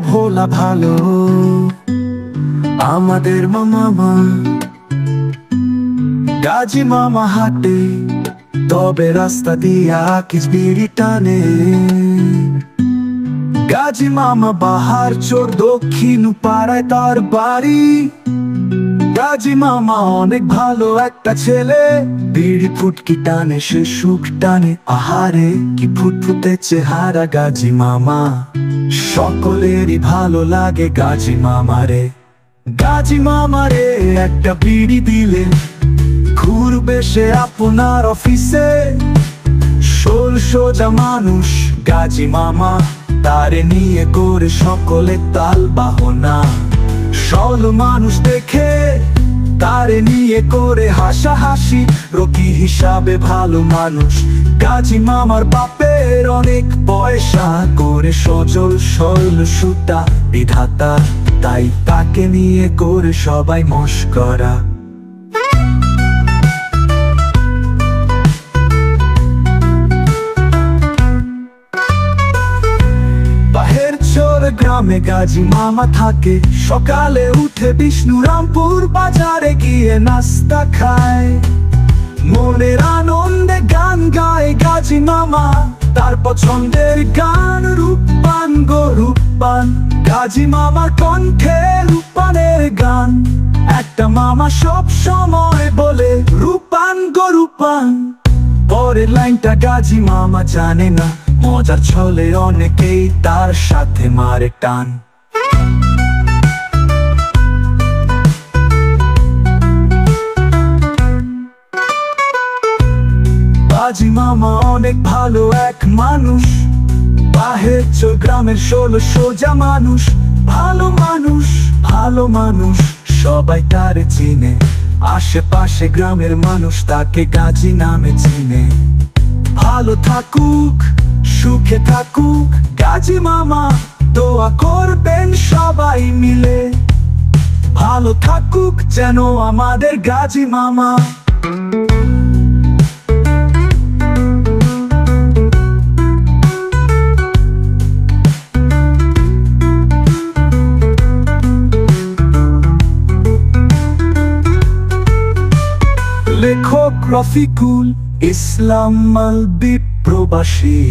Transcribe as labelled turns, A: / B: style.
A: ভোলা ভালো আমাদের মামা গাজী মামা হাঁটে, তবে রাস্তা দিয়া কিস বিড়ি টানে। গাজী মামা বাহার চোর, দক্ষিণ পাড়ায় তার বাড়ি। গাজী মামা অনেক ভালো একটা ছেলে, বিড়ি ফুটকি টানে সে সুখ টানে। আহারে কি ফুটফুটে চেহারা গাজী মামা, সকলেরই ভালো লাগে গাজী মামারে। গাজী মামারে একটা বিড়ি দিলে ঘুরবে সে আপনার অফিসে। সোজা মানুষ গাজী মামা, তারে নিয়ে করে সকলে তাল বাহনা। সল মানুষ দেখে তারে নিয়ে করে হাসাহাসি, রকি হিসাবে ভালো মানুষ। গাজী মামার বাপের অনেক পয়সা, করে সজল সরল সুতা বিধাতা, তাই তাকে নিয়ে করে সবাই মশকরা। গ্রামে গাজী মামা থাকে, সকালে উঠে বিষ্ণুরামপুর বাজারে গিয়ে নাস্তা খায়। মনের আনন্দে গান গায় গাজী মামা, তার পছন্দের গান রূপবান গো রূপবান। গাজী মামার কণ্ঠে রূপবানের গান, একটা মামা সব সময় বলে রূপবান গো রূপবান। পরের লাইনটা গাজী মামা জানে না, মজার ছলে অনেকেই তার সাথে মারে টান। গাজী মামা অনেক ভালো এক মানুষ, বাহের গ্রামের সোজা মানুষ। ভালো মানুষ ভালো মানুষ, সবাই তারে চিনে। আশেপাশে গ্রামের মানুষ তাকে গাজী নামে চিনে। ভালো থাকুক সুখে থাকুক গাজী মামা, দোয়া করবেন সবাই মিলে। ভালো থাকুক যেন আমাদের গাজী মামা। লেখক রফিকুল ইসলাম আল বিপ্রবাসী।